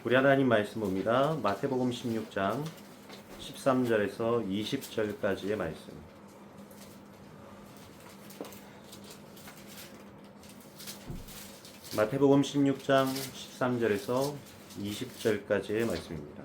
우리 하나님 말씀 봅니다. 마태복음 16장 13절에서 20절까지의 말씀. 마태복음 16장 13절에서 20절까지의 말씀입니다.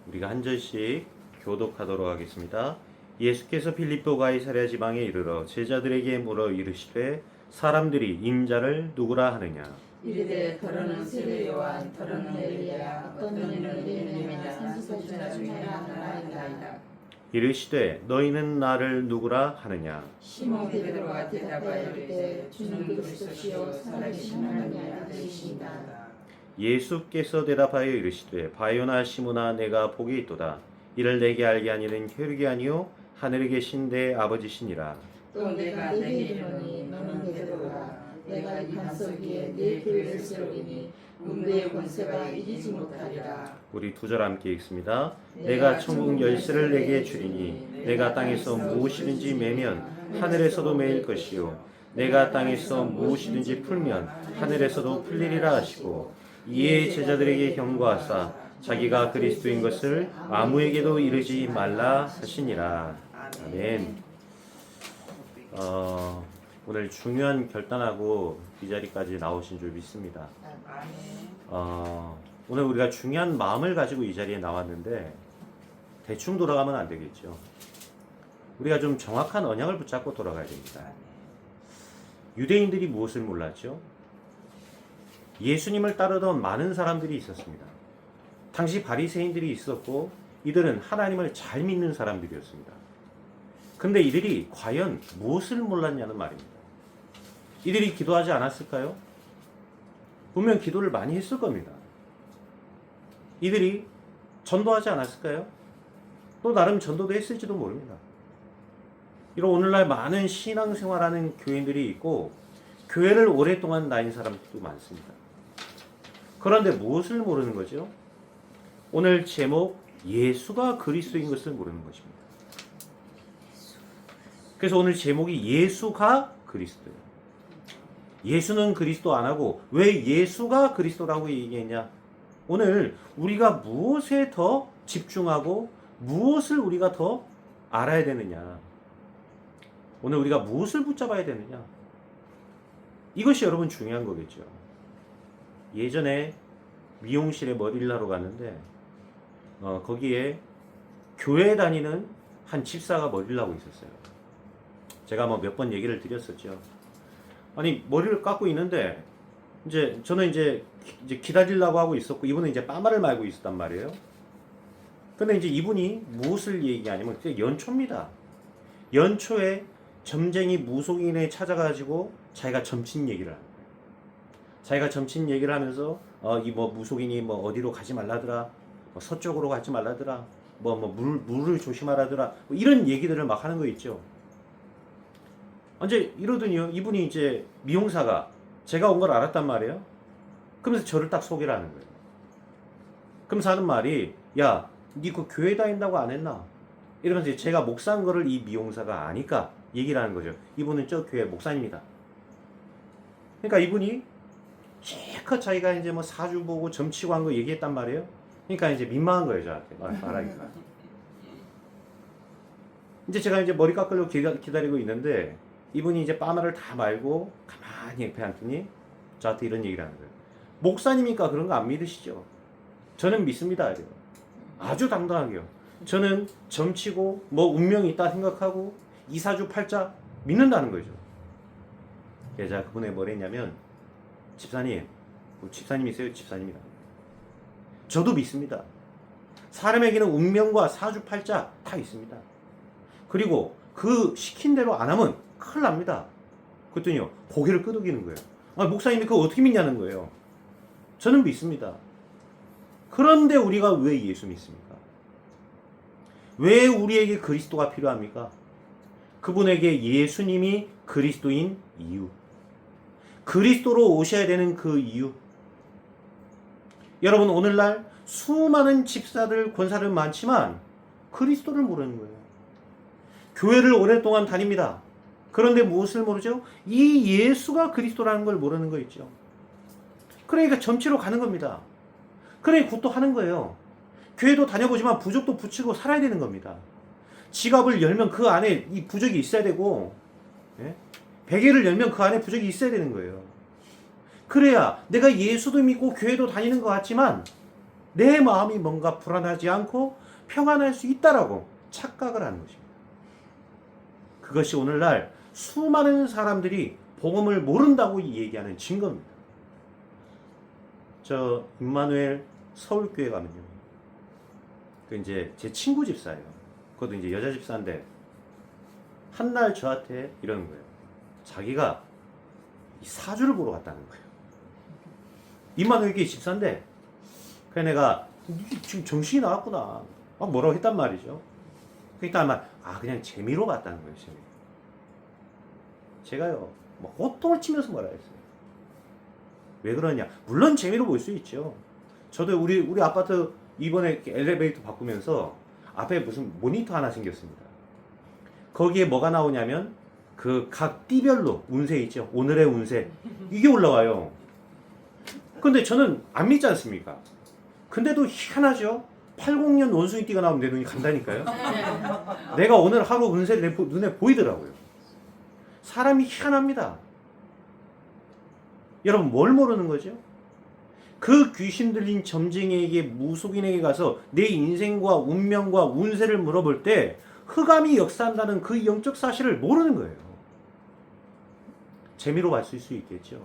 우리가 한 절씩 교독하도록 하겠습니다. 예수께서 빌립보 가이사랴 지방에 이르러 제자들에게 물어 이르시되 사람들이 인자를 누구라 하느냐. 이르되 더러는 세례 요한, 더러는 엘리야, 어떤 이는 예레미야 선지자 중에 하나이다. 이르시되 너희는 나를 누구라 하느냐. 시몬 베드로가 대답하여 이르되 주는 그리스도시요 살아계신 하나님의 아들이시니라. 예수께서 대답하여 이르시되 바요나 시몬아 내가 복이 있도다. 이를 내게 알게 하니는 혈육이 아니요 하늘에 계신 내 아버지시니라. 또 내가 내게 이르노니 너는 베드로라. 내가 이 반석 위에 내 교회를 세우리니 문배의 권세가 이기지 못하리라. 우리 두 절 함께 읽습니다. 내가 천국 열쇠를 내게 주리니 내가 땅에서 무엇이든지 매면 하늘에서도 매일 것이요 내가 땅에서 무엇이든지 풀면 하늘에서도 풀리리라 하시고 이에 제자들에게 경고하사 자기가 그리스도인 것을 아무에게도 이르지 말라 하시니라. 아멘. 오늘 중요한 결단하고 이 자리까지 나오신 줄 믿습니다. 오늘 우리가 중요한 마음을 가지고 이 자리에 나왔는데 대충 돌아가면 안 되겠죠. 우리가 좀 정확한 언약을 붙잡고 돌아가야 됩니다. 유대인들이 무엇을 몰랐죠? 예수님을 따르던 많은 사람들이 있었습니다. 당시 바리새인들이 있었고 이들은 하나님을 잘 믿는 사람들이었습니다. 근데 이들이 과연 무엇을 몰랐냐는 말입니다. 이들이 기도하지 않았을까요? 분명 기도를 많이 했을 겁니다. 이들이 전도하지 않았을까요? 또 나름 전도도 했을지도 모릅니다. 이런 오늘날 많은 신앙생활하는 교인들이 있고 교회를 오랫동안 다닌 사람들도 많습니다. 그런데 무엇을 모르는 거죠? 오늘 제목 예수가 그리스도인 것을 모르는 것입니다. 그래서 오늘 제목이 예수가 그리스도예요. 예수는 그리스도 안 하고 왜 예수가 그리스도라고 얘기했냐? 오늘 우리가 무엇에 더 집중하고 무엇을 우리가 더 알아야 되느냐? 오늘 우리가 무엇을 붙잡아야 되느냐? 이것이 여러분 중요한 거겠죠. 예전에 미용실에 머리를 하러 갔는데 거기에 교회 다니는 한 집사가 머리를 하고 있었어요. 제가 몇 번 얘기를 드렸었죠. 아니 머리를 깎고 있는데 저는 이제 기다리려고 하고 있었고 이분은 이제 파마를 말고 있었단 말이에요. 근데 이제 이분이 무엇을 얘기하냐면 연초입니다. 연초에 점쟁이 무속인에 찾아가지고 자기가 점친 얘기를 합니다. 자기가 점친 얘기를 하면서 이 무속인이 어디로 가지 말라더라, 서쪽으로 가지 말라더라, 물을 조심하라더라, 이런 얘기들을 막 하는 거 있죠. 이제 이러더니요, 이분이 이제 미용사가 제가 온 걸 알았단 말이에요. 그러면서 저를 딱 소개를 하는 거예요. 그러면서 하는 말이, 야, 니 그 교회 다닌다고 안 했나? 이러면서 제가 목사인 거를 이 미용사가 아니까 얘기를 하는 거죠. 이분은 저 교회 목사입니다. 그러니까 이분이 실컷 자기가 이제 사주 보고 점치고 한 거 얘기했단 말이에요. 그러니까 이제 민망한 거예요, 저한테 말하기가. 이제 제가 이제 머리 깎으려고 기다리고 있는데 이분이 이제 파마를 다 말고 가만히 옆에 앉더니 저한테 이런 얘기를 하는 거예요. 목사님이니까 그런 거 안 믿으시죠? 저는 믿습니다. 이래요. 아주 당당하게요. 저는 점치고 운명이 있다 생각하고 이사주 팔자 믿는다는 거죠. 그래서 제가 그분의 뭘 했냐면, 집사님이세요? 집사님이다. 저도 믿습니다. 사람에게는 운명과 사주 팔자 다 있습니다. 그리고 그 시킨 대로 안 하면 큰일 납니다. 그랬더니요, 고개를 끄덕이는 거예요. 목사님이 그거 어떻게 믿냐는 거예요. 저는 믿습니다. 그런데 우리가 왜 예수 믿습니까? 왜 우리에게 그리스도가 필요합니까? 그분에게 예수님이 그리스도인 이유, 그리스도로 오셔야 되는 그 이유. 여러분, 오늘날 수많은 집사들, 권사들 많지만 그리스도를 모르는 거예요. 교회를 오랫동안 다닙니다. 그런데 무엇을 모르죠? 이 예수가 그리스도라는 걸 모르는 거 있죠. 그러니까 점치러 가는 겁니다. 그러니까 굿도하는 거예요. 교회도 다녀보지만 부적도 붙이고 살아야 되는 겁니다. 지갑을 열면 그 안에 이 부적이 있어야 되고, 예? 베개를 열면 그 안에 부적이 있어야 되는 거예요. 그래야 내가 예수도 믿고 교회도 다니는 것 같지만 내 마음이 뭔가 불안하지 않고 평안할 수 있다라고 착각을 하는 것입니다. 그것이 오늘날 수많은 사람들이 복음을 모른다고 얘기하는 증거입니다. 저 임마누엘 서울교회 가면요, 그 이제 제 친구 집사예요. 그것도 이제 여자 집사인데 한날 저한테 이러는 거예요. 자기가 이 사주를 보러 갔다는 거예요. 임마누엘 교회 집사인데, 그래 내가 지금 정신이 나갔구나 막 뭐라고 했단 말이죠. 그러니까 그냥 재미로 갔다는 거예요. 재미. 제가요 뭐 호통을 치면서 뭐라 했어요. 왜 그러냐? 물론 재미로 볼 수 있죠. 저도 우리 아파트 이번에 엘리베이터 바꾸면서 앞에 무슨 모니터 하나 생겼습니다. 거기에 뭐가 나오냐면 그 각 띠별로 운세 있죠. 오늘의 운세 이게 올라와요. 근데 저는 안 믿지 않습니까? 근데도 희한하죠. 80년 원숭이 띠가 나오면 내 눈이 간다니까요. 내가 오늘 하루 운세를 눈에 보이더라고요. 사람이 희한합니다. 여러분 뭘 모르는 거죠? 그 귀신 들린 점쟁이에게, 무속인에게 가서 내 인생과 운명과 운세를 물어볼 때 흑암이 역사한다는 그 영적 사실을 모르는 거예요. 재미로 봤을 수 있겠죠.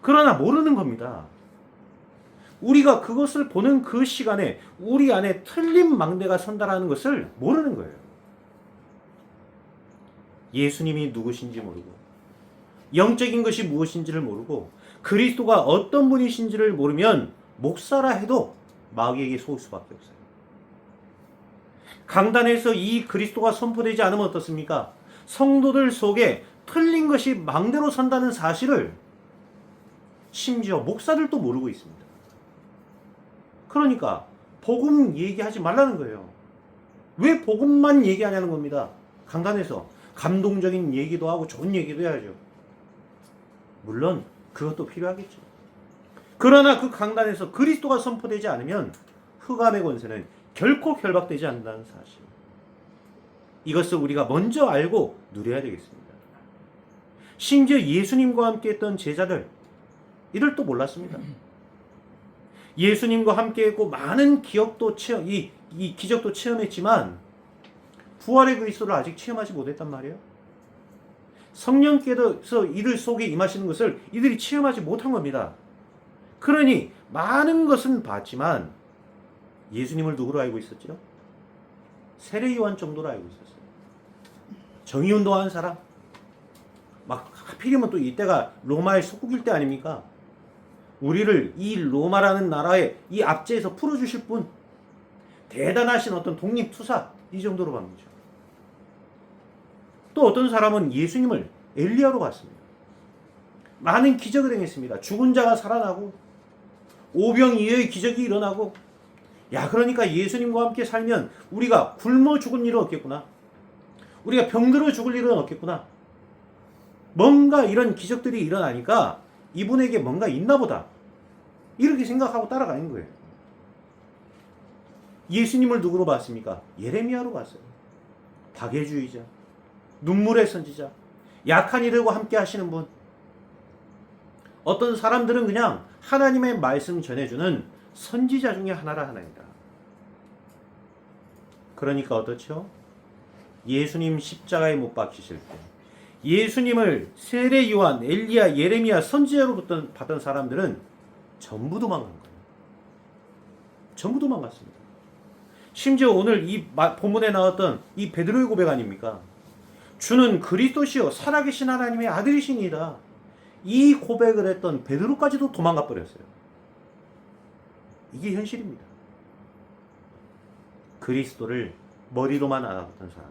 그러나 모르는 겁니다. 우리가 그것을 보는 그 시간에 우리 안에 틀린 망대가 선다라는 것을 모르는 거예요. 예수님이 누구신지 모르고, 영적인 것이 무엇인지를 모르고, 그리스도가 어떤 분이신지를 모르면 목사라 해도 마귀에게 속을 수밖에 없어요. 강단에서 이 그리스도가 선포되지 않으면 어떻습니까? 성도들 속에 틀린 것이 망대로 선다는 사실을 심지어 목사들도 모르고 있습니다. 그러니까 복음 얘기하지 말라는 거예요. 왜 복음만 얘기하냐는 겁니다. 강단에서 감동적인 얘기도 하고 좋은 얘기도 해야죠. 물론 그것도 필요하겠죠. 그러나 그 강단에서 그리스도가 선포되지 않으면 흑암의 권세는 결코 결박되지 않는다는 사실, 이것을 우리가 먼저 알고 누려야 되겠습니다. 심지어 예수님과 함께 했던 제자들, 이를 또 몰랐습니다. 예수님과 함께 했고 많은 기억도 이 기적도 체험했지만 부활의 그리스도를 아직 체험하지 못했단 말이에요. 성령께서 이들 속에 임하시는 것을 이들이 체험하지 못한 겁니다. 그러니 많은 것은 봤지만 예수님을 누구로 알고 있었죠? 세례 요한 정도로 알고 있었어요. 정의운동하는 사람, 막 하필이면 또 이때가 로마의 속국일 때 아닙니까? 우리를 이 로마라는 나라의 이 압제에서 풀어주실 분, 대단하신 어떤 독립투사, 이 정도로 본 거죠. 또 어떤 사람은 예수님을 엘리야로 봤습니다. 많은 기적을 행했습니다. 죽은 자가 살아나고 오병이어의 기적이 일어나고, 야, 그러니까 예수님과 함께 살면 우리가 굶어 죽을 일은 없겠구나, 우리가 병들어 죽을 일은 없겠구나, 뭔가 이런 기적들이 일어나니까 이분에게 뭔가 있나 보다, 이렇게 생각하고 따라가는 거예요. 예수님을 누구로 봤습니까? 예레미야로 봤어요. 박해주의자, 눈물의 선지자, 약한 이들과 함께 하시는 분. 어떤 사람들은 그냥 하나님의 말씀 전해주는 선지자 중에 하나라 하나입니다. 그러니까 어떻죠? 예수님 십자가에 못 박히실 때 예수님을 세례 요한, 엘리야, 예레미야 선지자로 봤던 사람들은 전부 도망간 거예요. 전부 도망갔습니다. 심지어 오늘 이 본문에 나왔던 이 베드로의 고백 아닙니까? 주는 그리스도시요 살아계신 하나님의 아들이시니이다. 이 고백을 했던 베드로까지도 도망가 버렸어요. 이게 현실입니다. 그리스도를 머리로만 알아봤던 사람,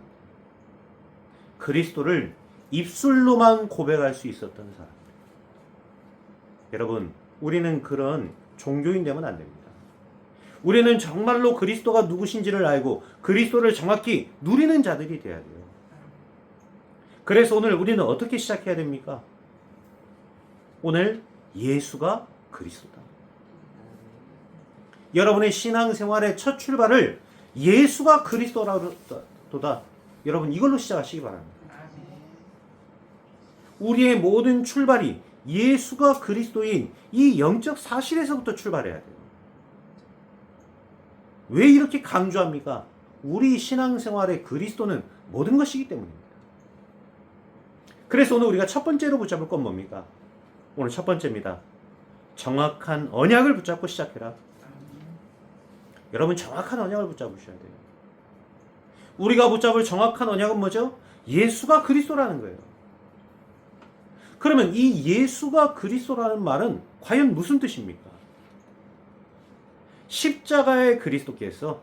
그리스도를 입술로만 고백할 수 있었던 사람. 여러분, 우리는 그런 종교인 되면 안 됩니다. 우리는 정말로 그리스도가 누구신지를 알고 그리스도를 정확히 누리는 자들이 되어야 돼요. 그래서 오늘 우리는 어떻게 시작해야 됩니까? 오늘 예수가 그리스도다. 여러분의 신앙생활의 첫 출발을 예수가 그리스도다. 여러분 이걸로 시작하시기 바랍니다. 우리의 모든 출발이 예수가 그리스도인 이 영적 사실에서부터 출발해야 돼요. 왜 이렇게 강조합니까? 우리 신앙생활의 그리스도는 모든 것이기 때문입니다. 그래서 오늘 우리가 첫 번째로 붙잡을 건 뭡니까? 오늘 첫 번째입니다. 정확한 언약을 붙잡고 시작해라. 여러분 정확한 언약을 붙잡으셔야 돼요. 우리가 붙잡을 정확한 언약은 뭐죠? 예수가 그리스도라는 거예요. 그러면 이 예수가 그리스도라는 말은 과연 무슨 뜻입니까? 십자가의 그리스도께서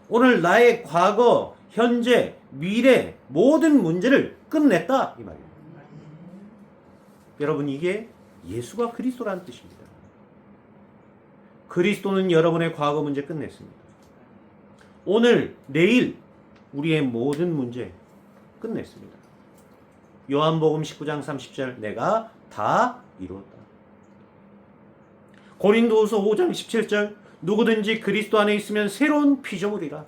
오늘 나의 과거, 현재, 미래 모든 문제를 끝냈다 이 말이에요. 여러분 이게 예수가 그리스도라는 뜻입니다. 그리스도는 여러분의 과거 문제 끝냈습니다. 오늘, 내일 우리의 모든 문제 끝냈습니다. 요한복음 19장 30절 내가 다 이루었다. 고린도후서 5장 17절 누구든지 그리스도 안에 있으면 새로운 피조물이라.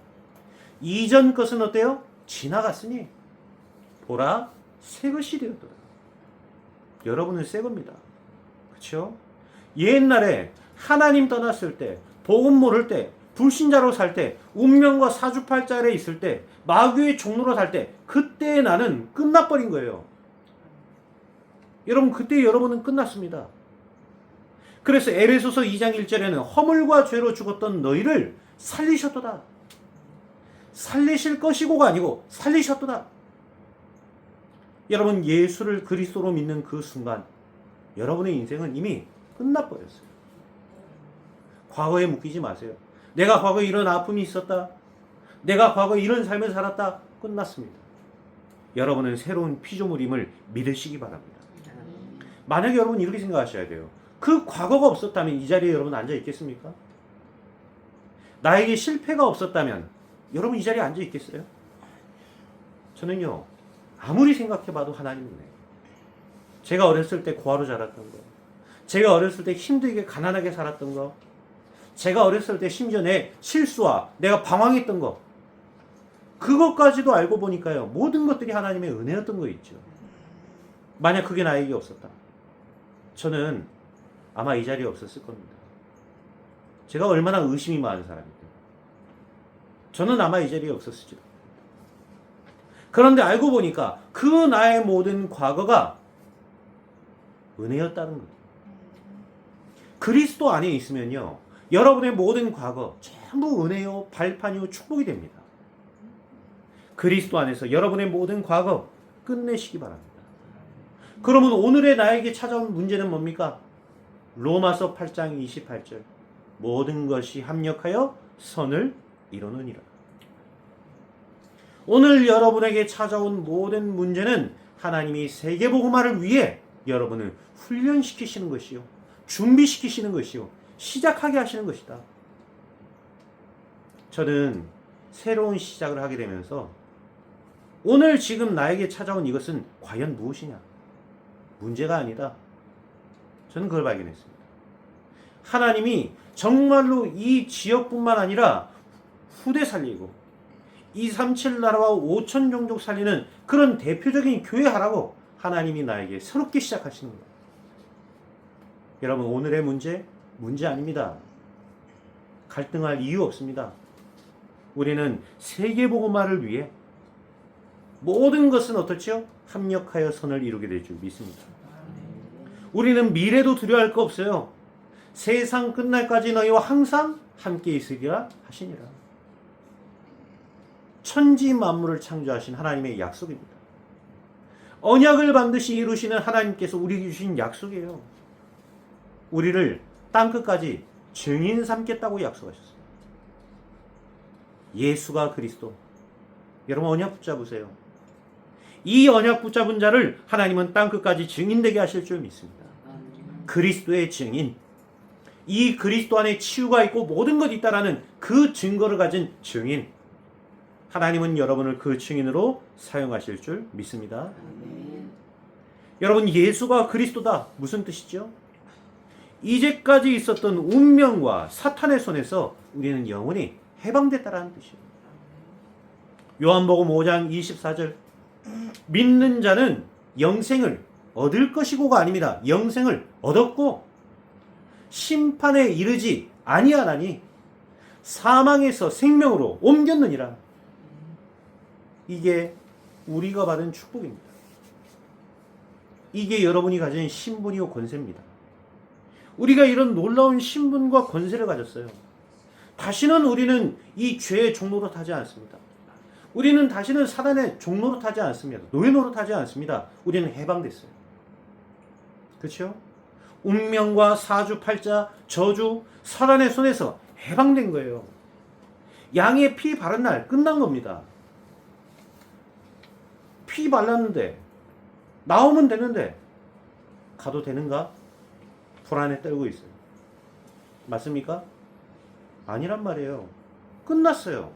이전 것은 어때요? 지나갔으니 보라 새 것이 되었더라. 여러분은 새 겁니다. 그렇죠? 옛날에 하나님 떠났을 때, 복음 모를 때, 불신자로 살 때, 운명과 사주팔자에 있을 때, 마귀의 종로로 살 때, 그때 나는 끝나버린 거예요. 여러분 그때 여러분은 끝났습니다. 그래서 에베소서 2장 1절에는 허물과 죄로 죽었던 너희를 살리셨도다. 살리실 것이고가 아니고 살리셨도다. 여러분 예수를 그리스도로 믿는 그 순간 여러분의 인생은 이미 끝나버렸어요. 과거에 묶이지 마세요. 내가 과거에 이런 아픔이 있었다. 내가 과거에 이런 삶을 살았다. 끝났습니다. 여러분은 새로운 피조물임을 믿으시기 바랍니다. 만약에 여러분 이렇게 생각하셔야 돼요. 그 과거가 없었다면 이 자리에 여러분 앉아 있겠습니까? 나에게 실패가 없었다면 여러분 이 자리에 앉아 있겠어요? 저는요 아무리 생각해봐도 하나님이네. 제가 어렸을 때 고아로 자랐던 거, 제가 어렸을 때 힘들게 가난하게 살았던 거, 제가 어렸을 때 심지어 내 실수와 내가 방황했던 거, 그것까지도 알고 보니까요 모든 것들이 하나님의 은혜였던 거 있죠. 만약 그게 나에게 없었다, 저는 아마 이 자리에 없었을 겁니다. 제가 얼마나 의심이 많은 사람인데 저는 아마 이 자리에 없었을지도. 그런데 알고 보니까 그 나의 모든 과거가 은혜였다는 거예요. 그리스도 안에 있으면요 여러분의 모든 과거 전부 은혜요 발판이요 축복이 됩니다. 그리스도 안에서 여러분의 모든 과거 끝내시기 바랍니다. 그러면 오늘의 나에게 찾아온 문제는 뭡니까? 로마서 8장 28절 모든 것이 합력하여 선을 이루느니라. 오늘 여러분에게 찾아온 모든 문제는 하나님이 세계복음화를 위해 여러분을 훈련시키시는 것이요, 준비시키시는 것이요, 시작하게 하시는 것이다. 저는 새로운 시작을 하게 되면서 오늘 지금 나에게 찾아온 이것은 과연 무엇이냐? 문제가 아니다. 저는 그걸 발견했습니다. 하나님이 정말로 이 지역뿐만 아니라 후대 살리고 237 나라와 5천 종족 살리는 그런 대표적인 교회 하라고 하나님이 나에게 새롭게 시작하시는 거예요. 여러분 오늘의 문제 아닙니다. 갈등할 이유 없습니다. 우리는 세계복음화를 위해 모든 것은 어떻죠? 합력하여 선을 이루게 될 줄 믿습니다. 우리는 미래도 두려워할 거 없어요. 세상 끝날까지 너희와 항상 함께 있으리라 하시니라. 천지 만물을 창조하신 하나님의 약속입니다. 언약을 반드시 이루시는 하나님께서 우리에게 주신 약속이에요. 우리를 땅끝까지 증인 삼겠다고 약속하셨어요. 예수가 그리스도. 여러분 언약 붙잡으세요. 이 언약 붙잡은 자를 하나님은 땅끝까지 증인되게 하실 줄 믿습니다. 그리스도의 증인. 이 그리스도 안에 치유가 있고 모든 것이 있다라는 그 증거를 가진 증인. 하나님은 여러분을 그 증인으로 사용하실 줄 믿습니다. 아멘. 여러분, 예수가 그리스도다. 무슨 뜻이죠? 이제까지 있었던 운명과 사탄의 손에서 우리는 영원히 해방됐다라는 뜻이에요. 요한복음 5장 24절. 믿는 자는 영생을 얻을 것이고가 아닙니다. 영생을 얻었고 심판에 이르지 아니하나니 사망에서 생명으로 옮겼느니라. 이게 우리가 받은 축복입니다. 이게 여러분이 가진 신분이요 권세입니다. 우리가 이런 놀라운 신분과 권세를 가졌어요. 다시는 우리는 이 죄의 종로로 타지 않습니다. 우리는 다시는 사단의 종로로 타지 않습니다. 노예노로 타지 않습니다. 우리는 해방됐어요. 그렇죠? 운명과 사주팔자, 저주, 사단의 손에서 해방된 거예요. 양의 피 바른 날 끝난 겁니다. 피 발랐는데 나오면 되는데 가도 되는가? 불안에 떨고 있어요. 맞습니까? 아니란 말이에요. 끝났어요.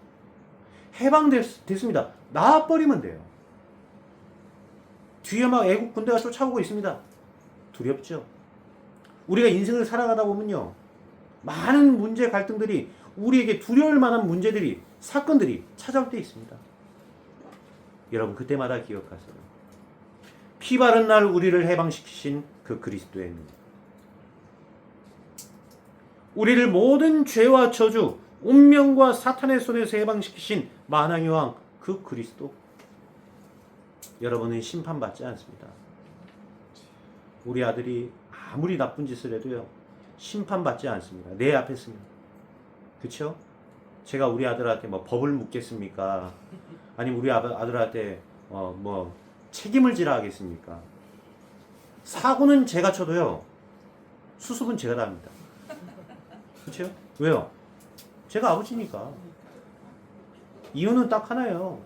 해방됐습니다. 나와버리면 돼요. 뒤에 막 애국 군대가 쫓아오고 있습니다. 두렵죠? 우리가 인생을 살아가다 보면요, 많은 문제 갈등들이 우리에게 두려울 만한 문제들이, 사건들이 찾아올 때 있습니다. 여러분, 그때마다 기억하세요. 피 바른 날 우리를 해방시키신 그 그리스도의 능, 우리를 모든 죄와 저주, 운명과 사탄의 손에서 해방시키신 만왕의 왕 그 그리스도. 여러분은 심판받지 않습니다. 우리 아들이 아무리 나쁜 짓을 해도요, 심판받지 않습니다. 내 앞에 있으면. 그쵸? 제가 우리 아들한테 뭐 법을 묻겠습니까? 아니면 우리 아들한테 뭐 책임을 지라 하겠습니까? 사고는 제가 쳐도요, 수습은 제가 다 합니다. 그쵸? 왜요? 제가 아버지니까. 이유는 딱 하나예요.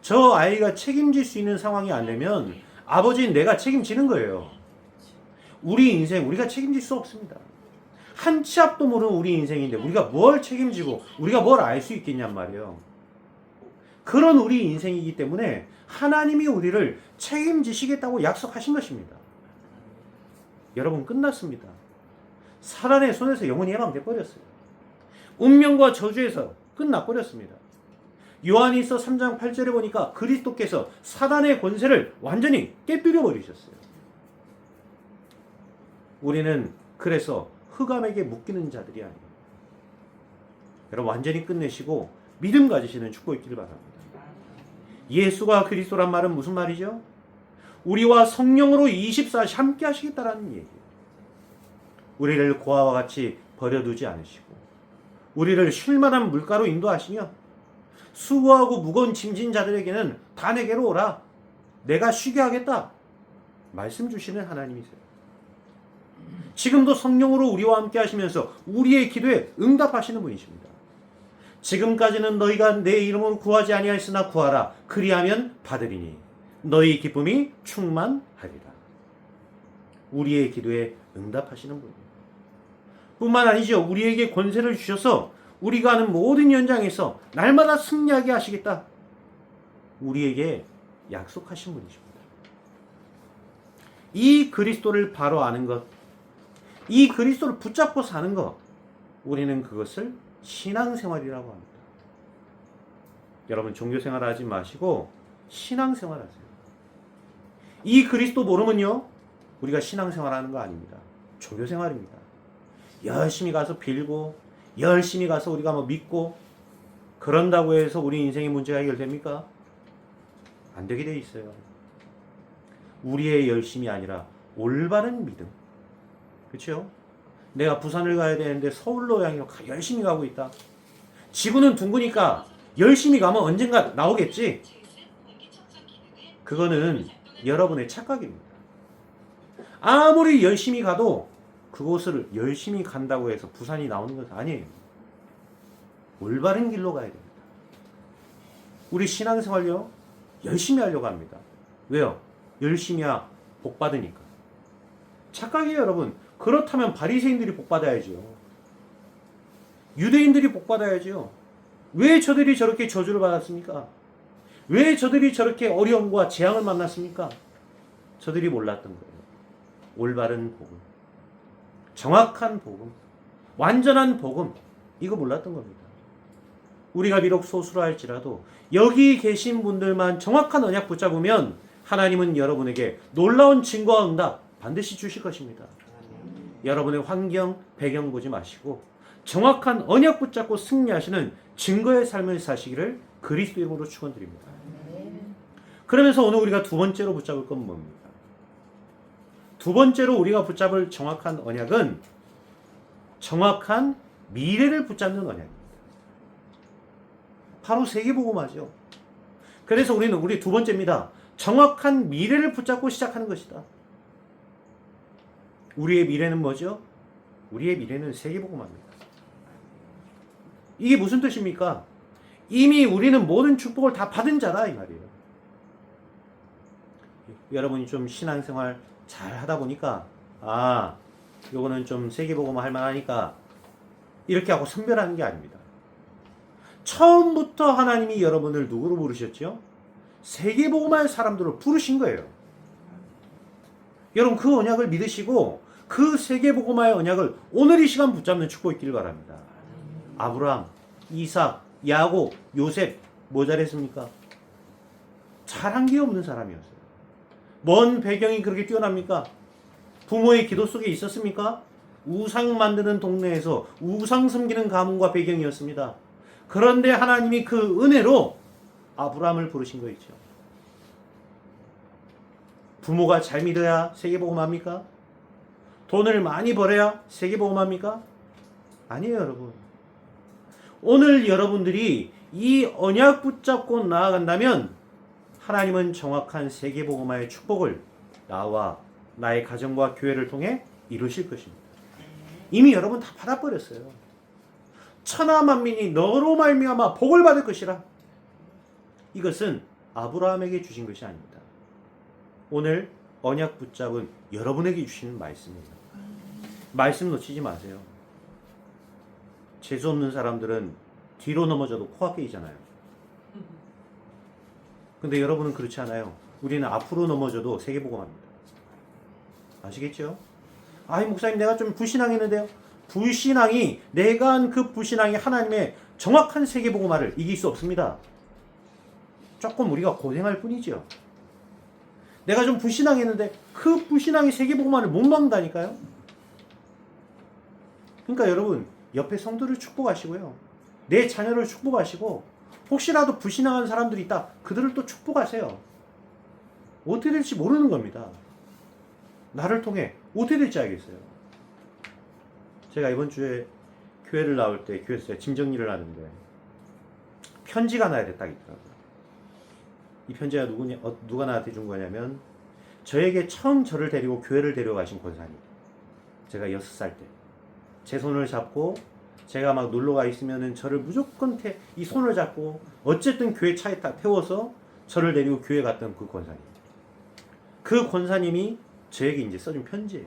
저 아이가 책임질 수 있는 상황이 안 되면 아버지는 내가 책임지는 거예요. 우리 인생 우리가 책임질 수 없습니다. 한 치 앞도 모르는 우리 인생인데 우리가 뭘 책임지고 우리가 뭘 알 수 있겠냔 말이에요. 그런 우리 인생이기 때문에 하나님이 우리를 책임지시겠다고 약속하신 것입니다. 여러분, 끝났습니다. 사단의 손에서 영원히 해방돼 버렸어요. 운명과 저주에서 끝나버렸습니다. 요한일서 3장 8절에 보니까 그리스도께서 사단의 권세를 완전히 깨뜨려 버리셨어요. 우리는 그래서 흑암에게 묶이는 자들이 아니에요. 여러분, 완전히 끝내시고 믿음 가지시는 축복 있기를 바랍니다. 예수가 그리스도란 말은 무슨 말이죠? 우리와 성령으로 24시 함께 하시겠다라는 얘기예요. 우리를 고아와 같이 버려두지 않으시고 우리를 쉴만한 물가로 인도하시며 수고하고 무거운 짐진 자들에게는 다 내게로 오라. 내가 쉬게 하겠다. 말씀 주시는 하나님이세요. 지금도 성령으로 우리와 함께 하시면서 우리의 기도에 응답하시는 분이십니다. 지금까지는 너희가 내 이름으로 구하지 아니하였으나 구하라. 그리하면 받으리니 너희 기쁨이 충만하리라. 우리의 기도에 응답하시는 분이에요. 뿐만 아니죠. 우리에게 권세를 주셔서 우리가 하는 모든 현장에서 날마다 승리하게 하시겠다. 우리에게 약속하신 분이십니다. 이 그리스도를 바로 아는 것, 이 그리스도를 붙잡고 사는 것, 우리는 그것을 신앙생활이라고 합니다. 여러분, 종교생활 하지 마시고 신앙생활 하세요. 이 그리스도 모르면요, 우리가 신앙생활 하는 거 아닙니다. 종교생활입니다. 열심히 가서 빌고 열심히 가서 우리가 뭐 믿고 그런다고 해서 우리 인생의 문제가 해결됩니까? 안 되게 돼 있어요. 우리의 열심이 아니라 올바른 믿음. 그렇죠? 내가 부산을 가야 되는데 서울로 향해 열심히 가고 있다. 지구는 둥그니까 열심히 가면 언젠가 나오겠지. 그거는 여러분의 착각입니다. 아무리 열심히 가도 그곳을 열심히 간다고 해서 부산이 나오는 것은 아니에요. 올바른 길로 가야 됩니다. 우리 신앙생활요, 열심히 하려고 합니다. 왜요? 열심히 해야 복 받으니까. 착각이에요, 여러분. 그렇다면 바리새인들이 복 받아야죠. 유대인들이 복 받아야죠. 왜 저들이 저렇게 저주를 받았습니까? 왜 저들이 저렇게 어려움과 재앙을 만났습니까? 저들이 몰랐던 거예요. 올바른 복음, 정확한 복음, 완전한 복음, 이거 몰랐던 겁니다. 우리가 비록 소수라 할지라도 여기 계신 분들만 정확한 언약 붙잡으면 하나님은 여러분에게 놀라운 증거와 응답 반드시 주실 것입니다. 여러분의 환경, 배경 보지 마시고 정확한 언약 붙잡고 승리하시는 증거의 삶을 사시기를 그리스도 이름으로 축원드립니다. 그러면서 오늘 우리가 두 번째로 붙잡을 건 뭡니까? 두 번째로 우리가 붙잡을 정확한 언약은 정확한 미래를 붙잡는 언약입니다. 바로 세계복음화죠. 그래서 우리 두 번째입니다. 정확한 미래를 붙잡고 시작하는 것이다. 우리의 미래는 뭐죠? 우리의 미래는 세계복음화입니다. 이게 무슨 뜻입니까? 이미 우리는 모든 축복을 다 받은 자다 이 말이에요. 여러분이 좀 신앙생활 잘 하다 보니까 요거는 좀 세계복음화 할 만하니까 이렇게 하고 선별하는 게 아닙니다. 처음부터 하나님이 여러분을 누구로 부르셨죠? 세계복음화의 사람들로 부르신 거예요. 여러분 그 언약을 믿으시고 그 세계복음화의 언약을 오늘 이 시간 붙잡는 축복이 있기를 바랍니다. 아브라함, 이삭, 야곱, 요셉 뭐 잘했습니까? 잘한 게 없는 사람이었어요. 뭔 배경이 그렇게 뛰어납니까? 부모의 기도 속에 있었습니까? 우상 만드는 동네에서 우상 섬기는 가문과 배경이었습니다. 그런데 하나님이 그 은혜로 아브라함을 부르신 거 있죠. 부모가 잘 믿어야 세계복음합니까? 돈을 많이 벌어야 세계복음합니까? 아니에요, 여러분. 오늘 여러분들이 이 언약 붙잡고 나아간다면 하나님은 정확한 세계복음화의 축복을 나와 나의 가정과 교회를 통해 이루실 것입니다. 이미 여러분 다 받아버렸어요. 천하만민이 너로 말미암아 복을 받을 것이라. 이것은 아브라함에게 주신 것이 아닙니다. 오늘 언약 붙잡은 여러분에게 주시는 말씀입니다. 말씀 놓치지 마세요. 재수 없는 사람들은 뒤로 넘어져도 코가 깨지잖아요. 근데 여러분은 그렇지 않아요. 우리는 앞으로 넘어져도 세계복음합니다. 아시겠죠? 목사님 내가 좀 불신앙했는데요. 불신앙이 내가 한 그 불신앙이 하나님의 정확한 세계복음화를 이길 수 없습니다. 조금 우리가 고생할 뿐이죠. 내가 좀 불신앙했는데 그 불신앙이 세계복음화를 못 막는다니까요. 그러니까 여러분 옆에 성도를 축복하시고요. 내 자녀를 축복하시고 혹시라도 불신앙하는 사람들이 있다. 그들을 또 축복하세요. 어떻게 될지 모르는 겁니다. 나를 통해 어떻게 될지 알겠어요. 제가 이번 주에 교회를 나올 때 교회에서 짐 정리를 하는데 편지가 하나 딱 있더라고요. 이 편지가 누가 나한테 준 거냐면 저에게 처음 저를 데리고 교회를 데려가신 권사님. 제가 6살 때 제 손을 잡고 제가 막 놀러가 있으면은 저를 무조건 이 손을 잡고 어쨌든 교회 차에 딱 태워서 저를 데리고 교회 갔던 그 권사님. 그 권사님이 저에게 이제 써준 편지예요.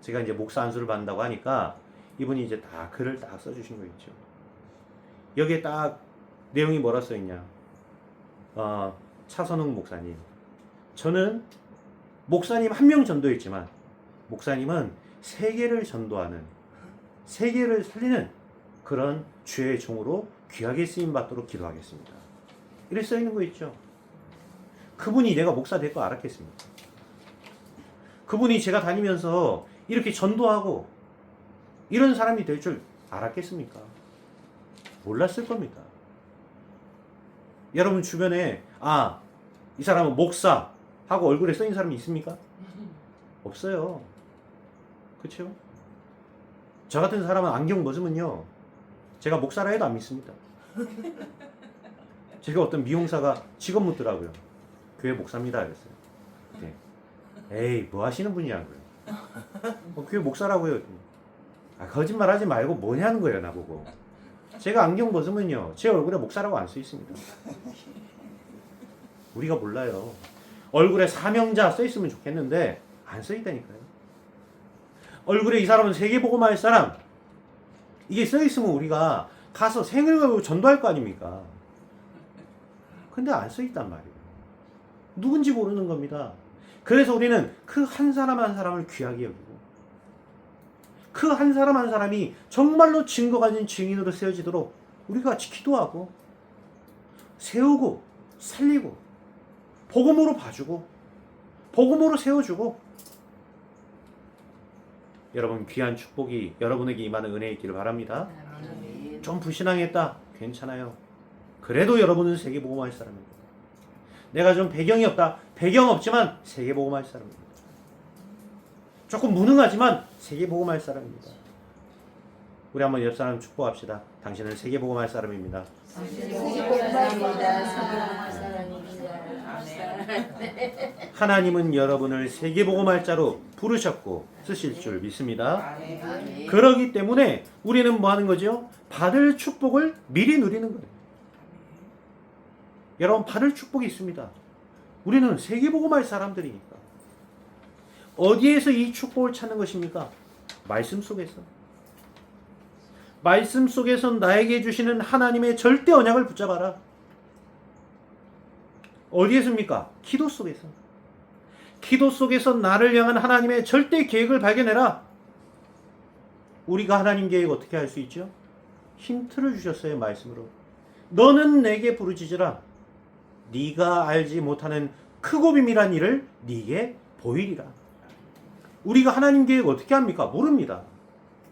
제가 이제 목사 안수를 받는다고 하니까 이분이 이제 다 글을 딱 써주신 거 있죠. 여기에 딱 내용이 뭐라 써있냐. 차선웅 목사님. 저는 목사님 한 명 전도했지만 목사님은 세계를 전도하는 세계를 살리는 그런 주의 종으로 귀하게 쓰임받도록 기도하겠습니다. 이렇게 써있는 거 있죠. 그분이 내가 목사 될 거 알았겠습니까? 그분이 제가 다니면서 이렇게 전도하고 이런 사람이 될 줄 알았겠습니까? 몰랐을 겁니다. 여러분 주변에 이 사람은 목사 하고 얼굴에 써있는 사람이 있습니까? 없어요. 그렇죠? 저 같은 사람은 안경 벗으면요 제가 목사라 해도 안 믿습니다. 제가 어떤 미용사가 직업 묻더라고요. 교회 목사입니다 그랬어요. 네. 에이 뭐 하시는 분이냐고요. 교회 목사라고요. 거짓말 하지 말고 뭐냐는 거예요 나보고. 제가 안경 벗으면요 제 얼굴에 목사라고 안 써 있습니다. 우리가 몰라요. 얼굴에 사명자 써 있으면 좋겠는데 안 써 있다니까요. 얼굴에 이 사람은 세계복음화 할 사람, 이게 써있으면 우리가 가서 생을 걸고 전도할 거 아닙니까? 근데 안 써있단 말이에요. 누군지 모르는 겁니다. 그래서 우리는 그 한 사람 한 사람을 귀하게 여기고 그 한 사람 한 사람이 정말로 증거 가진 증인으로 세워지도록 우리가 같이 기도하고 세우고 살리고 복음으로 봐주고 복음으로 세워주고, 여러분 귀한 축복이 여러분에게 임하는 은혜 있기를 바랍니다. 아멘. 좀 불신앙했다. 괜찮아요. 그래도 여러분은 세계복음화할 사람입니다. 내가 좀 배경이 없다. 배경 없지만 세계복음화할 사람입니다. 조금 무능하지만 세계복음화할 사람입니다. 우리 한번 옆 사람 축복합시다. 당신은 세계복음화할 사람입니다. 하나님은 여러분을 세계복음할 자로 부르셨고 쓰실 줄 믿습니다. 그러기 때문에 우리는 뭐 하는 거죠? 받을 축복을 미리 누리는 거예요. 여러분, 받을 축복이 있습니다. 우리는 세계복음할 사람들이니까. 어디에서 이 축복을 찾는 것입니까? 말씀 속에서. 말씀 속에서 나에게 주시는 하나님의 절대 언약을 붙잡아라. 어디에서입니까? 기도 속에서. 기도 속에서 나를 향한 하나님의 절대 계획을 발견해라. 우리가 하나님 계획 어떻게 할 수 있죠? 힌트를 주셨어요. 말씀으로. 너는 내게 부르짖으라. 네가 알지 못하는 크고 비밀한 일을 네게 보이리라. 우리가 하나님 계획 어떻게 합니까? 모릅니다.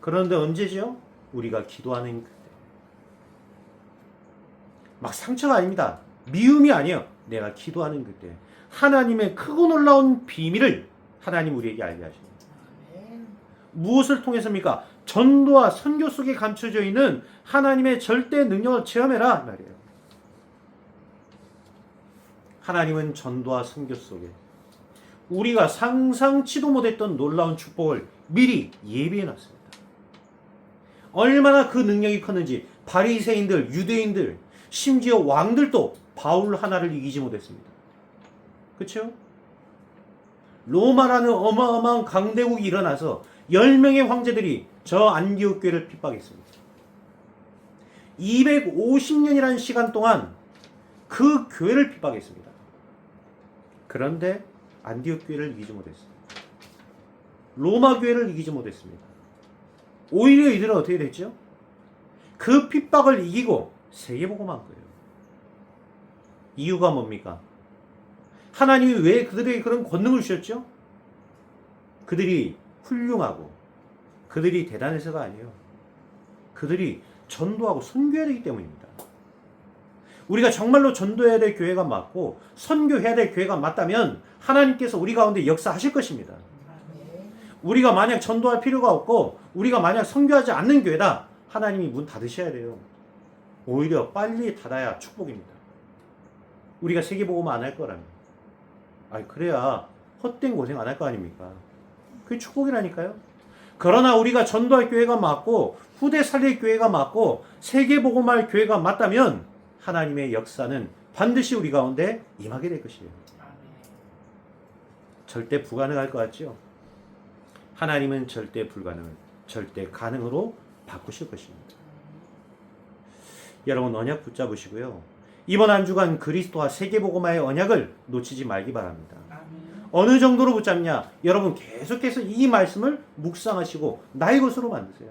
그런데 언제죠? 우리가 기도하는 그때. 막 상처가 아닙니다. 미움이 아니에요. 내가 기도하는 그때 하나님의 크고 놀라운 비밀을 하나님 우리에게 알게 하십니다. 무엇을 통해서입니까? 전도와 선교 속에 감춰져 있는 하나님의 절대 능력을 체험해라 말이에요. 하나님은 전도와 선교 속에 우리가 상상치도 못했던 놀라운 축복을 미리 예비해 놨습니다. 얼마나 그 능력이 컸는지 바리새인들, 유대인들, 심지어 왕들도 바울 하나를 이기지 못했습니다. 그렇죠? 로마라는 어마어마한 강대국이 일어나서 10명의 황제들이 저 안디옥 교회를 핍박했습니다. 250년이라는 시간 동안 그 교회를 핍박했습니다. 그런데 안디옥 교회를 이기지 못했습니다. 로마 교회를 이기지 못했습니다. 오히려 이들은 어떻게 됐죠? 그 핍박을 이기고 세계복음한 거예요. 이유가 뭡니까? 하나님이 왜 그들에게 그런 권능을 주셨죠? 그들이 훌륭하고 그들이 대단해서가 아니에요. 그들이 전도하고 선교해야 되기 때문입니다. 우리가 정말로 전도해야 될 교회가 맞고 선교해야 될 교회가 맞다면 하나님께서 우리 가운데 역사하실 것입니다. 우리가 만약 전도할 필요가 없고 우리가 만약 선교하지 않는 교회다, 하나님이 문 닫으셔야 돼요. 오히려 빨리 닫아야 축복입니다. 우리가 세계복음 안 할 거라면. 그래야 헛된 고생 안 할 거 아닙니까? 그게 축복이라니까요. 그러나 우리가 전도할 교회가 맞고 후대 살릴 교회가 맞고 세계복음할 교회가 맞다면 하나님의 역사는 반드시 우리 가운데 임하게 될 것이에요. 절대 불가능할 것 같죠? 하나님은 절대 불가능을 절대 가능으로 바꾸실 것입니다. 여러분, 언약 붙잡으시고요. 이번 한 주간 그리스도와 세계복음화의 언약을 놓치지 말기 바랍니다. 어느 정도로 붙잡냐? 여러분 계속해서 이 말씀을 묵상하시고 나의 것으로 만드세요.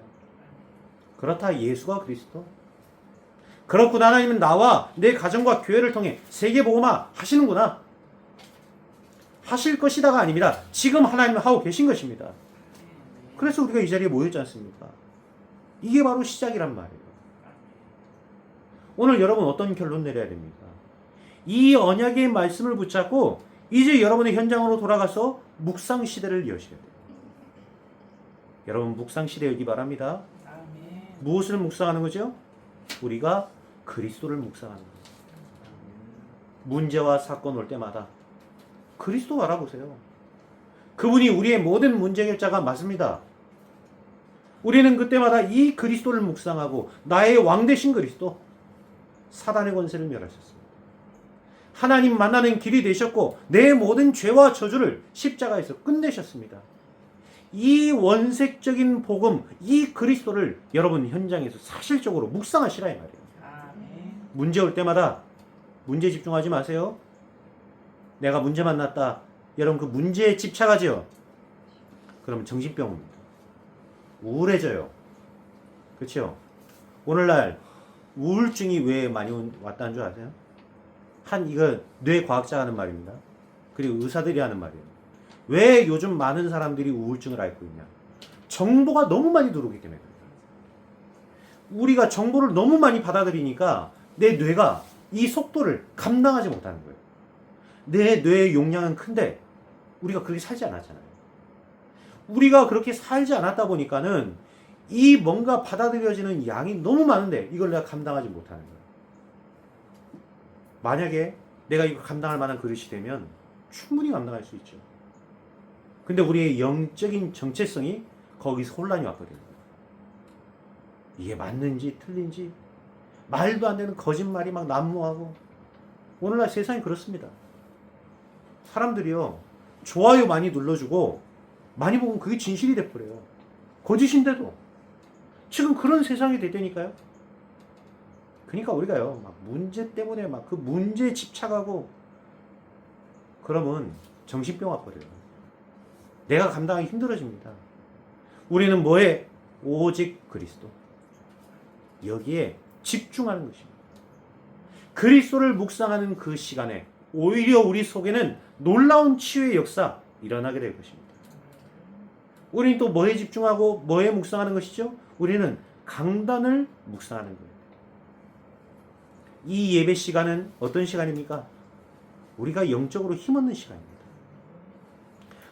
그렇다 예수가 그리스도. 그렇구나, 하나님은 나와 내 가정과 교회를 통해 세계복음화 하시는구나. 하실 것이다가 아닙니다. 지금 하나님은 하고 계신 것입니다. 그래서 우리가 이 자리에 모였지 않습니까? 이게 바로 시작이란 말이에요. 오늘 여러분 어떤 결론 내려야 됩니까? 이 언약의 말씀을 붙잡고 이제 여러분의 현장으로 돌아가서 묵상 시대를 여셔야 돼요. 여러분 묵상 시대 열기 바랍니다. 무엇을 묵상하는 거죠? 우리가 그리스도를 묵상하는 거예요. 문제와 사건 올 때마다 그리스도 알아보세요. 그분이 우리의 모든 문제 해결자가 맞습니다. 우리는 그때마다 이 그리스도를 묵상하고 나의 왕 되신 그리스도, 사단의 권세를 멸하셨습니다. 하나님 만나는 길이 되셨고 내 모든 죄와 저주를 십자가에서 끝내셨습니다. 이 원색적인 복음, 이 그리스도를 여러분 현장에서 사실적으로 묵상하시라 이 말이에요. 문제 올 때마다 문제 집중하지 마세요. 내가 문제 만났다. 여러분 그 문제에 집착하죠. 그러면 정신병 옵니다. 우울해져요. 그렇죠? 오늘날 우울증이 왜 많이 왔다는 줄 아세요? 이거 뇌과학자가 하는 말입니다. 그리고 의사들이 하는 말이에요. 왜 요즘 많은 사람들이 우울증을 앓고 있냐? 정보가 너무 많이 들어오기 때문에 그래요. 우리가 정보를 너무 많이 받아들이니까 내 뇌가 이 속도를 감당하지 못하는 거예요. 내 뇌의 용량은 큰데 우리가 그렇게 살지 않았잖아요. 우리가 그렇게 살지 않았다 보니까는 이 뭔가 받아들여지는 양이 너무 많은데 이걸 내가 감당하지 못하는 거예요. 만약에 내가 이거 감당할 만한 그릇이 되면 충분히 감당할 수 있죠. 근데 우리의 영적인 정체성이 거기서 혼란이 왔거든요. 이게 맞는지 틀린지 말도 안 되는 거짓말이 막 난무하고 오늘날 세상이 그렇습니다. 사람들이요 좋아요 많이 눌러주고 많이 보면 그게 진실이 돼버려요. 거짓인데도 지금 그런 세상이 됐다니까요. 그러니까 우리가요 막 문제 때문에 막 그 문제에 집착하고 그러면 정신병 와버려요. 내가 감당하기 힘들어집니다. 우리는 뭐에? 오직 그리스도. 여기에 집중하는 것입니다. 그리스도를 묵상하는 그 시간에 오히려 우리 속에는 놀라운 치유의 역사 일어나게 될 것입니다. 우리는 또 뭐에 집중하고 뭐에 묵상하는 것이죠? 우리는 강단을 묵상하는 거예요. 이 예배 시간은 어떤 시간입니까? 우리가 영적으로 힘없는 시간입니다.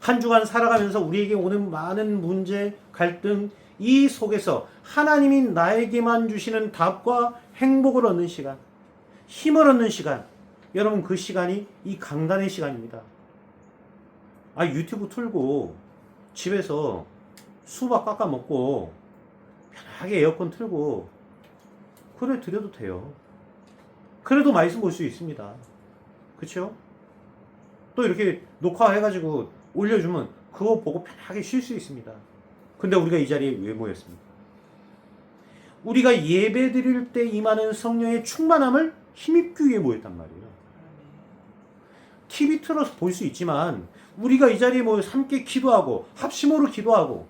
한 주간 살아가면서 우리에게 오는 많은 문제, 갈등, 이 속에서 하나님이 나에게만 주시는 답과 행복을 얻는 시간, 힘을 얻는 시간, 여러분 그 시간이 이 강단의 시간입니다. 유튜브 틀고 집에서 수박 깎아 먹고 편하게 에어컨 틀고 그래 드려도 돼요. 그래도 말씀 볼 수 있습니다. 그렇죠? 또 이렇게 녹화해가지고 올려주면 그거 보고 편하게 쉴 수 있습니다. 근데 우리가 이 자리에 왜 모였습니까? 우리가 예배 드릴 때 임하는 성령의 충만함을 힘입기 위해 모였단 말이에요. TV 틀어서 볼 수 있지만 우리가 이 자리에 모여 함께 기도하고 합심으로 기도하고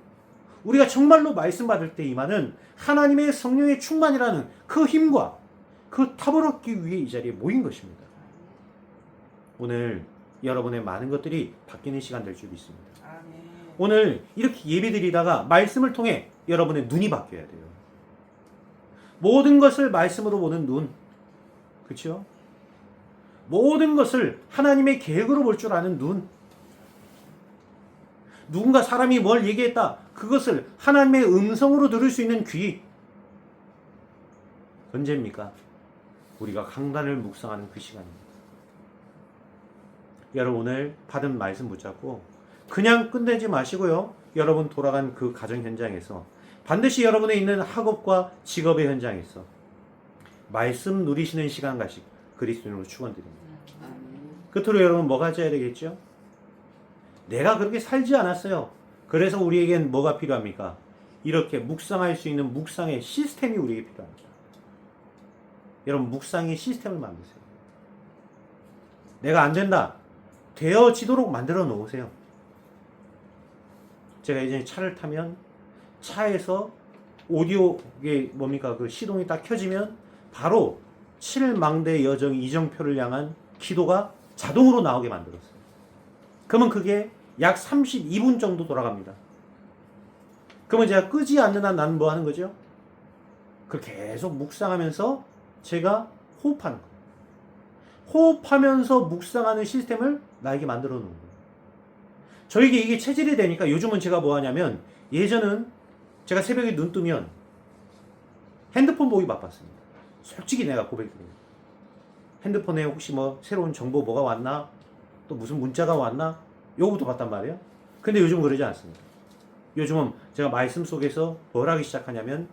우리가 정말로 말씀 받을 때 임하는 하나님의 성령의 충만이라는 그 힘과 그 탑을 얻기 위해 이 자리에 모인 것입니다. 오늘 여러분의 많은 것들이 바뀌는 시간 될 줄 믿습니다. 오늘 이렇게 예배드리다가 말씀을 통해 여러분의 눈이 바뀌어야 돼요. 모든 것을 말씀으로 보는 눈. 그렇죠? 모든 것을 하나님의 계획으로 볼 줄 아는 눈. 누군가 사람이 뭘 얘기했다. 그것을 하나님의 음성으로 들을 수 있는 귀. 언제입니까? 우리가 강단을 묵상하는 그 시간입니다. 여러분 오늘 받은 말씀 붙잡고 그냥 끝내지 마시고요. 여러분 돌아간 그 가정 현장에서 반드시 여러분의 있는 학업과 직업의 현장에서 말씀 누리시는 시간까지 그리스도인으로 축원드립니다. 끝으로 여러분 뭐 가져야 되겠죠? 내가 그렇게 살지 않았어요. 그래서 우리에겐 뭐가 필요합니까? 이렇게 묵상할 수 있는 묵상의 시스템이 우리에게 필요합니다. 여러분 묵상의 시스템을 만드세요. 내가 안 된다. 되어지도록 만들어 놓으세요. 제가 예전에 차를 타면 차에서 오디오 이게 뭡니까 그 시동이 딱 켜지면 바로 7망대 여정 이정표를 향한 기도가 자동으로 나오게 만들었어요. 그러면 그게 약 32분 정도 돌아갑니다. 그러면 제가 끄지 않는 한 나는 뭐 하는 거죠? 그걸 계속 묵상하면서 제가 호흡하는 거예요. 호흡하면서 묵상하는 시스템을 나에게 만들어 놓은 거예요. 저에게 이게 체질이 되니까 요즘은 제가 뭐 하냐면 예전은 제가 새벽에 눈 뜨면 핸드폰 보기 바빴습니다. 솔직히 내가 고백드립니다. 핸드폰에 혹시 뭐 새로운 정보 뭐가 왔나? 또 무슨 문자가 왔나? 요거부터 봤단 말이에요. 근데 요즘은 그러지 않습니다. 요즘은 제가 말씀 속에서 뭘 하기 시작하냐면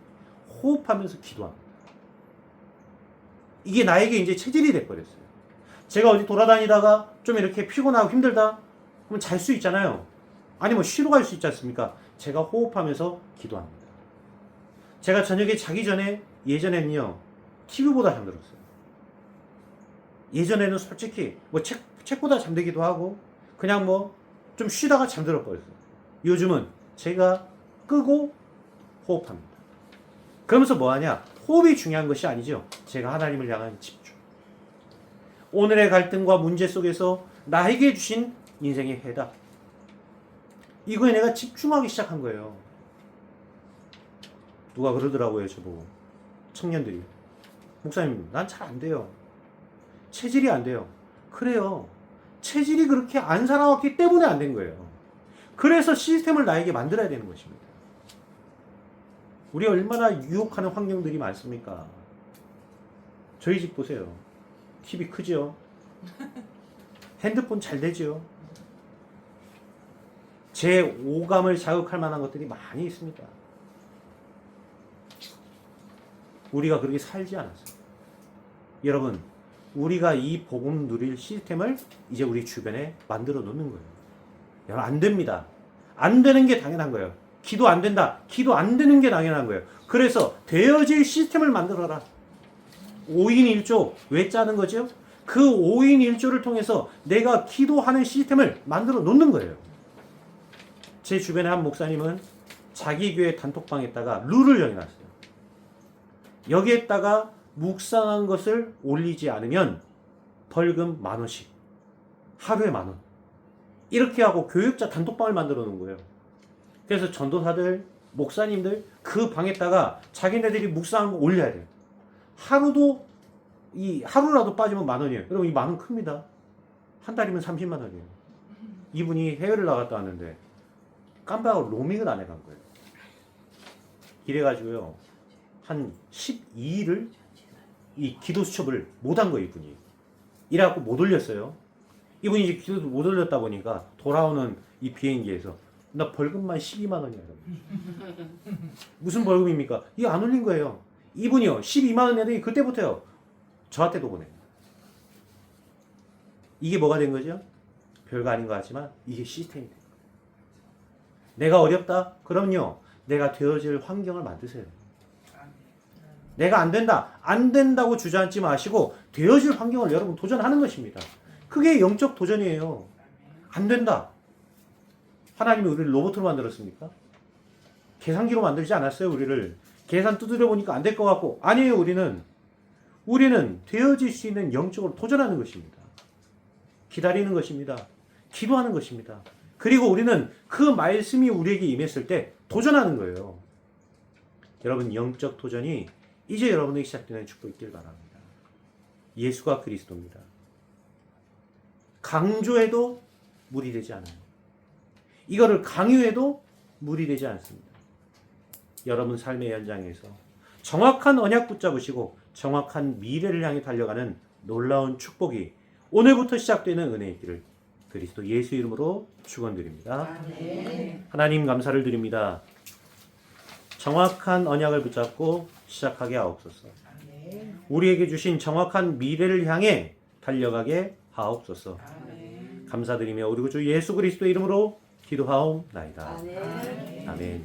호흡하면서 기도합니다. 이게 나에게 이제 체질이 돼버렸어요. 제가 어디 돌아다니다가 좀 이렇게 피곤하고 힘들다? 그러면 잘 수 있잖아요. 아니 뭐 쉬러 갈 수 있지 않습니까? 제가 호흡하면서 기도합니다. 제가 저녁에 자기 전에 예전에는요 TV보다 잠들었어요. 예전에는 솔직히 뭐 책보다 잠들기도 하고 그냥 뭐 좀 쉬다가 잠들어 버렸어요. 요즘은 제가 끄고 호흡합니다. 그러면서 뭐하냐? 호흡이 중요한 것이 아니죠. 제가 하나님을 향한 집중. 오늘의 갈등과 문제 속에서 나에게 주신 인생의 해답. 이거에 내가 집중하기 시작한 거예요. 누가 그러더라고요, 저보고. 청년들이. 목사님, 난 잘 안 돼요. 체질이 안 돼요. 그래요. 체질이 그렇게 안 살아왔기 때문에 안 된 거예요. 그래서 시스템을 나에게 만들어야 되는 것입니다. 우리 얼마나 유혹하는 환경들이 많습니까? 저희 집 보세요. TV 크죠? 핸드폰 잘 되죠? 제 오감을 자극할 만한 것들이 많이 있습니다. 우리가 그렇게 살지 않았어요. 여러분, 우리가 이 복음 누릴 시스템을 이제 우리 주변에 만들어 놓는 거예요. 여러분, 안 됩니다. 안 되는 게 당연한 거예요. 기도 안 된다. 기도 안 되는 게 당연한 거예요. 그래서 되어질 시스템을 만들어라. 5인 1조 왜 짜는 거죠? 그 5인 1조를 통해서 내가 기도하는 시스템을 만들어 놓는 거예요. 제 주변에 한 목사님은 자기 교회 단톡방에다가 룰을 정해놨어요. 여기에다가 묵상한 것을 올리지 않으면 벌금 10,000원씩, 하루에 10,000원, 이렇게 하고 교육자 단톡방을 만들어 놓은 거예요. 그래서 전도사들, 목사님들 그 방에다가 자기네들이 묵상한 거 올려야 돼요. 하루라도 빠지면 10,000원이에요. 여러분, 이 10,000원 큽니다. 한 달이면 30만 원이에요. 이분이 해외를 나갔다 왔는데 깜빡하고 로밍을 안 해간 거예요. 이래가지고요, 한 12일을 이 기도 수첩을 못 한 거예요, 이분이. 이래갖고 못 올렸어요. 이분이 이제 기도도 못 올렸다 보니까 돌아오는 이 비행기에서 나 벌금만 12만 원이야. 무슨 벌금입니까? 이거 안 올린 거예요. 이분이요, 12만 원 내더니 그때부터요, 저한테도 보내요. 이게 뭐가 된 거죠? 별거 아닌 것 같지만 이게 시스템이 돼요. 내가 어렵다? 그럼요, 내가 되어질 환경을 만드세요. 내가 안 된다. 안 된다고 주저앉지 마시고 되어질 환경을 여러분 도전하는 것입니다. 그게 영적 도전이에요. 안 된다. 하나님이 우리를 로봇으로 만들었습니까? 계산기로 만들지 않았어요, 우리를. 계산 두드려 보니까 안 될 것 같고. 아니에요, 우리는 되어질 수 있는 영적으로 도전하는 것입니다. 기다리는 것입니다. 기도하는 것입니다. 그리고 우리는 그 말씀이 우리에게 임했을 때 도전하는 거예요. 여러분, 영적 도전이 이제 여러분에게 시작되는 축복이 있길 바랍니다. 예수가 그리스도입니다. 강조해도 무리되지 않아요. 이거를 강요해도 무리되지 않습니다. 여러분 삶의 현장에서 정확한 언약 붙잡으시고 정확한 미래를 향해 달려가는 놀라운 축복이 오늘부터 시작되는 은혜의 길을 그리스도 예수 이름으로 축원드립니다. 아멘. 하나님 감사를 드립니다. 정확한 언약을 붙잡고 시작하게 하옵소서. 아멘. 우리에게 주신 정확한 미래를 향해 달려가게 하옵소서. 아멘. 감사드리며 우리 주 예수 그리스도 이름으로 기도하옵나이다. 아멘. 아멘.